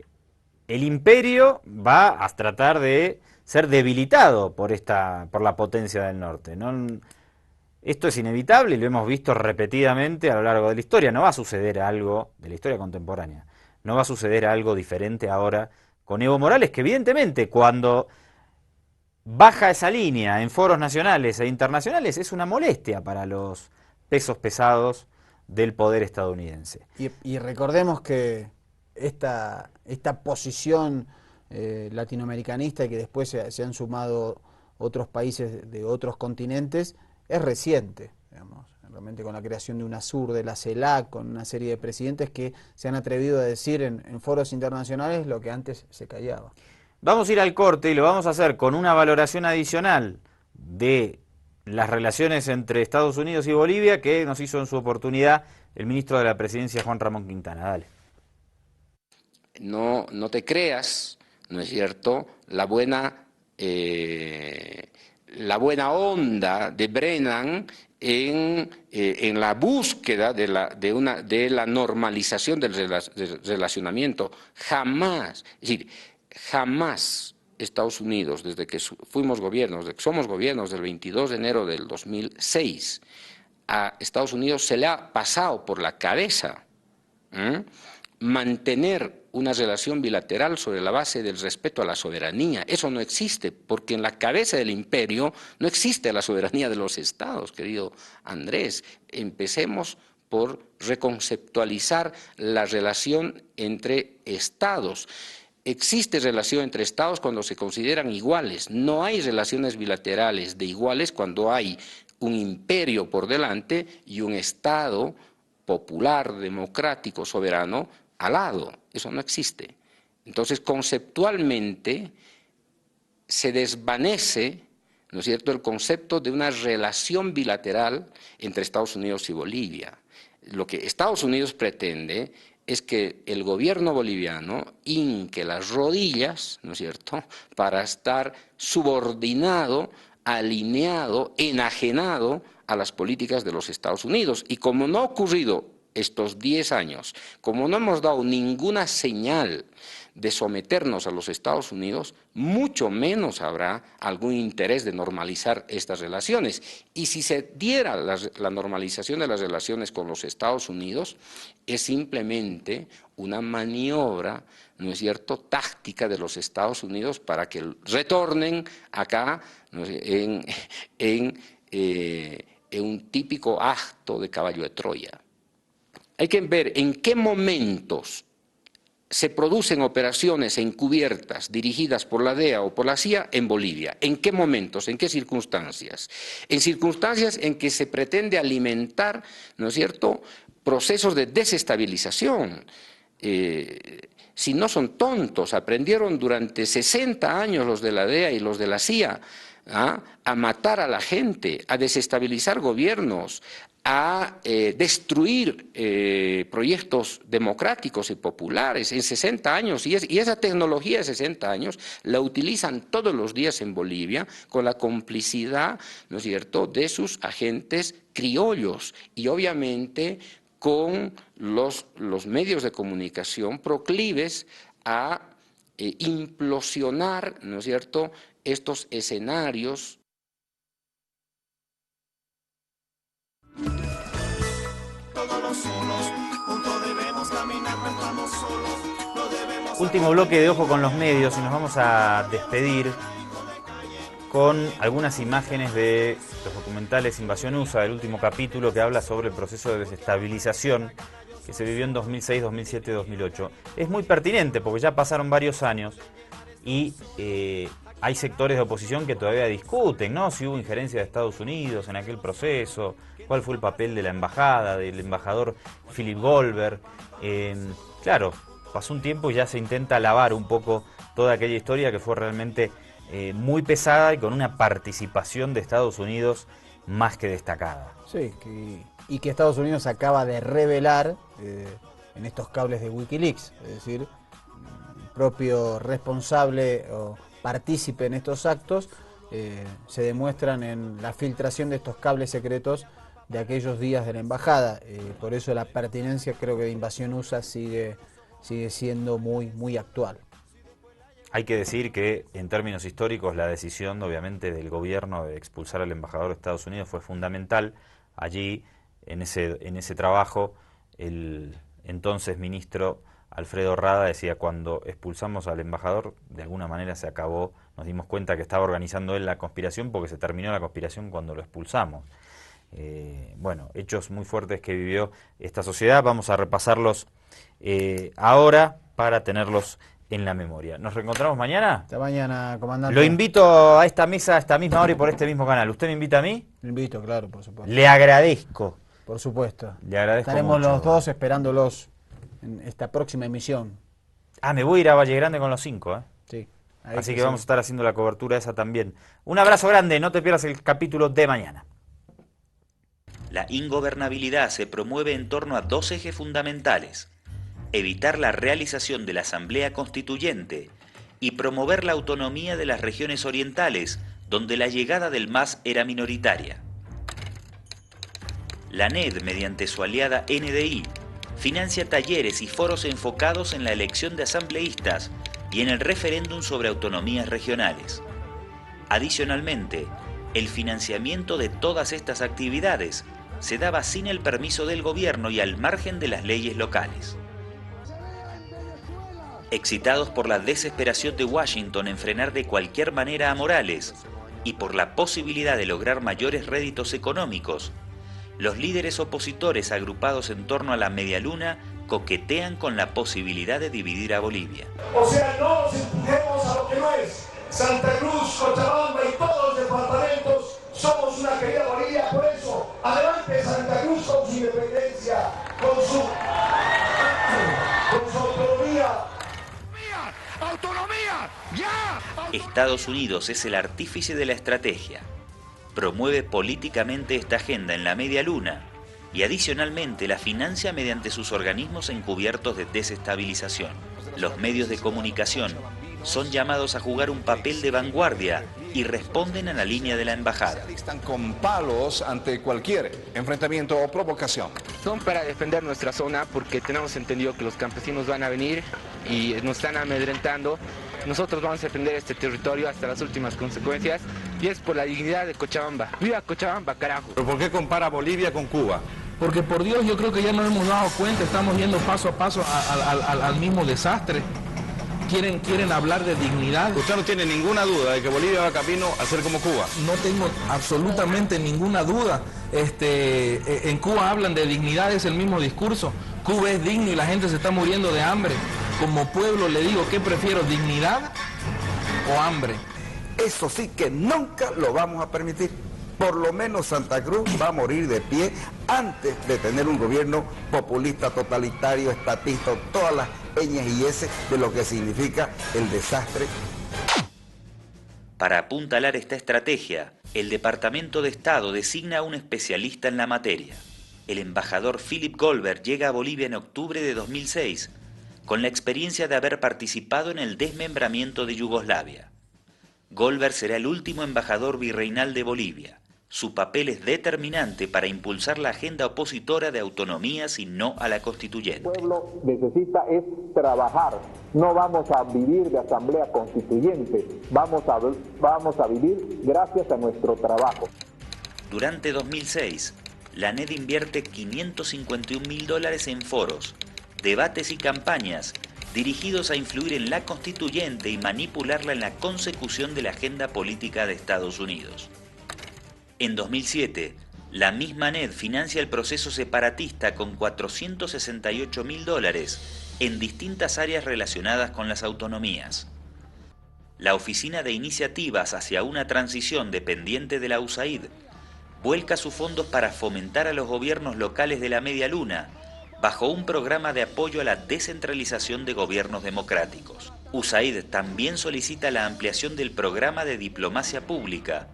imperio, va a tratar de ser debilitado por la potencia del norte, ¿no? Esto es inevitable y lo hemos visto repetidamente a lo largo de la historia. No va a suceder algo de la historia contemporánea. No va a suceder algo diferente ahora con Evo Morales, que evidentemente cuando baja esa línea en foros nacionales e internacionales es una molestia para los pesos pesados del poder estadounidense. Y recordemos que esta posición latinoamericanista y que después se han sumado otros países de otros continentes es reciente, digamos, realmente con la creación de UNASUR, de la CELAC, con una serie de presidentes que se han atrevido a decir en foros internacionales lo que antes se callaba. Vamos a ir al corte y lo vamos a hacer con una valoración adicional de las relaciones entre Estados Unidos y Bolivia que nos hizo en su oportunidad el ministro de la Presidencia, Juan Ramón Quintana. Dale. No te creas, ¿no es cierto?, la buena onda de Brennan en la búsqueda de la normalización del relacionamiento. Jamás, es decir, jamás Estados Unidos, desde que somos gobiernos del 22 de enero del 2006, a Estados Unidos se le ha pasado por la cabeza mantener una relación bilateral sobre la base del respeto a la soberanía. Eso no existe, porque en la cabeza del imperio no existe la soberanía de los estados, querido Andrés. Empecemos por reconceptualizar la relación entre estados. Existe relación entre estados cuando se consideran iguales. No hay relaciones bilaterales de iguales cuando hay un imperio por delante y un estado popular, democrático, soberano al lado. Eso no existe. Entonces, conceptualmente se desvanece, ¿no es cierto?, el concepto de una relación bilateral entre Estados Unidos y Bolivia. Lo que Estados Unidos pretende es que el gobierno boliviano hinque las rodillas, ¿no es cierto?, para estar subordinado, alineado, enajenado a las políticas de los Estados Unidos. Y como no ha ocurrido estos 10 años, como no hemos dado ninguna señal de someternos a los Estados Unidos, mucho menos habrá algún interés de normalizar estas relaciones. Y si se diera la normalización de las relaciones con los Estados Unidos, es simplemente una maniobra, ¿no es cierto?, táctica de los Estados Unidos para que retornen acá, ¿no es?, en un típico acto de caballo de Troya. Hay que ver en qué momentos se producen operaciones encubiertas dirigidas por la DEA o por la CIA en Bolivia. ¿En qué momentos? ¿En qué circunstancias? En circunstancias en que se pretende alimentar, ¿no es cierto?, procesos de desestabilización. Si no son tontos, aprendieron durante 60 años los de la DEA y los de la CIA a matar a la gente, a desestabilizar gobiernos, a destruir proyectos democráticos y populares en 60 años. Y esa tecnología de 60 años la utilizan todos los días en Bolivia con la complicidad, ¿no es cierto?, de sus agentes criollos y obviamente con los medios de comunicación proclives a implosionar, ¿no es cierto?, estos escenarios todos solos. Juntos debemos caminar, no estamos solos. No debemos... Último bloque de Ojo con los Medios y nos vamos a despedir con algunas imágenes de los documentales Invasión USA, el último capítulo que habla sobre el proceso de desestabilización que se vivió en 2006, 2007, 2008. Es muy pertinente porque ya pasaron varios años y hay sectores de oposición que todavía discuten, ¿no? Si hubo injerencia de Estados Unidos en aquel proceso, cuál fue el papel de la embajada, del embajador Philip Goldberg. Claro, pasó un tiempo y ya se intenta lavar un poco toda aquella historia que fue realmente muy pesada y con una participación de Estados Unidos más que destacada. Sí, y que Estados Unidos acaba de revelar en estos cables de Wikileaks, es decir, el propio responsable o partícipe en estos actos se demuestran en la filtración de estos cables secretos de aquellos días de la embajada. Por eso la pertinencia, creo que de Invasión USA sigue siendo muy actual. Hay que decir que, en términos históricos, la decisión, obviamente, del gobierno de expulsar al embajador de Estados Unidos fue fundamental. Allí, en ese trabajo, el entonces ministro Alfredo Rada decía, cuando expulsamos al embajador, de alguna manera se acabó, nos dimos cuenta que estaba organizando él la conspiración, porque se terminó la conspiración cuando lo expulsamos. Bueno, hechos muy fuertes que vivió esta sociedad, vamos a repasarlos ahora para tenerlos en la memoria. ¿Nos reencontramos mañana? Hasta mañana, comandante. Lo invito a esta mesa, a esta misma hora y por este mismo canal. ¿Usted me invita a mí? Lo invito, claro, por supuesto. Le agradezco. Por supuesto. Le agradezco Estaremos mucho. los dos esperándolos en esta próxima emisión. Ah, me voy a ir a Valle Grande con los 5, ¿eh? Sí. Así que vamos a estar haciendo la cobertura esa también. Un abrazo grande, no te pierdas el capítulo de mañana. La ingobernabilidad se promueve en torno a dos ejes fundamentales: evitar la realización de la Asamblea Constituyente y promover la autonomía de las regiones orientales, donde la llegada del MAS era minoritaria. La NED, mediante su aliada NDI, financia talleres y foros enfocados en la elección de asambleístas y en el referéndum sobre autonomías regionales. Adicionalmente, el financiamiento de todas estas actividades se daba sin el permiso del gobierno y al margen de las leyes locales. Excitados por la desesperación de Washington en frenar de cualquier manera a Morales y por la posibilidad de lograr mayores réditos económicos, los líderes opositores agrupados en torno a la medialuna coquetean con la posibilidad de dividir a Bolivia. O sea, no nos empujemos a lo que no es. Santa Cruz, Cochabamba y todos los departamentos somos una querida Bolivia, por eso, adelante Santa Cruz con su independencia, con su autonomía. ¡Autonomía! ¡Ya! Estados Unidos es el artífice de la estrategia. Promueve políticamente esta agenda en la media luna y adicionalmente la financia mediante sus organismos encubiertos de desestabilización. Los medios de comunicación son llamados a jugar un papel de vanguardia y responden a la línea de la embajada. Están con palos ante cualquier enfrentamiento o provocación. Son para defender nuestra zona porque tenemos entendido que los campesinos van a venir y nos están amedrentando. Nosotros vamos a defender este territorio hasta las últimas consecuencias y es por la dignidad de Cochabamba. ¡Viva Cochabamba, carajo! ¿Pero por qué compara Bolivia con Cuba? Porque por Dios yo creo que ya nos hemos dado cuenta, estamos yendo paso a paso al mismo desastre. Quieren hablar de dignidad. Usted no tiene ninguna duda de que Bolivia va camino a ser como Cuba. No tengo absolutamente ninguna duda. En Cuba hablan de dignidad, es el mismo discurso. Cuba es digno y la gente se está muriendo de hambre. Como pueblo le digo, ¿qué prefiero, dignidad o hambre? Eso sí que nunca lo vamos a permitir. Por lo menos Santa Cruz va a morir de pie antes de tener un gobierno populista, totalitario, estatista, todas las ñes y eses de lo que significa el desastre. Para apuntalar esta estrategia, el Departamento de Estado designa a un especialista en la materia. El embajador Philip Goldberg llega a Bolivia en octubre de 2006, con la experiencia de haber participado en el desmembramiento de Yugoslavia. Goldberg será el último embajador virreinal de Bolivia. Su papel es determinante para impulsar la agenda opositora de autonomías y no a la constituyente. El pueblo necesita es trabajar. No vamos a vivir de asamblea constituyente. Vamos a vivir gracias a nuestro trabajo. Durante 2006, la ANED invierte $551.000 en foros, debates y campañas dirigidos a influir en la constituyente y manipularla en la consecución de la agenda política de Estados Unidos. En 2007, la misma ANED financia el proceso separatista con $468.000 en distintas áreas relacionadas con las autonomías. La Oficina de Iniciativas hacia una Transición dependiente de la USAID vuelca sus fondos para fomentar a los gobiernos locales de la Media Luna bajo un programa de apoyo a la descentralización de gobiernos democráticos. USAID también solicita la ampliación del programa de diplomacia pública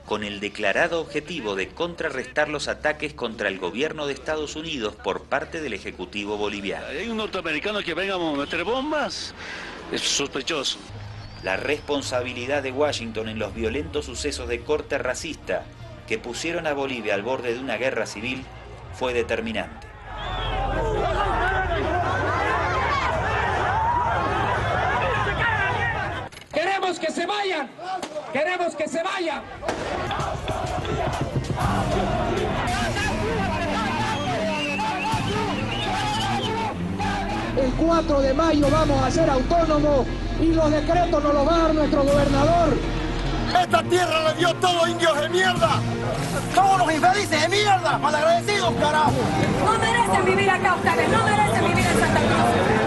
con el declarado objetivo de contrarrestar los ataques contra el gobierno de Estados Unidos por parte del Ejecutivo boliviano. Hay un norteamericano que venga a meter bombas, es sospechoso. La responsabilidad de Washington en los violentos sucesos de corte racista que pusieron a Bolivia al borde de una guerra civil fue determinante. ¡Queremos que se vayan! ¡Queremos que se vayan! El 4 de mayo vamos a ser autónomos y los decretos nos los va a dar nuestro gobernador. Esta tierra le dio todo indios de mierda. Somos unos infelices de mierda, malagradecidos, carajo. No merecen vivir acá ustedes, no merecen vivir en Santa Cruz.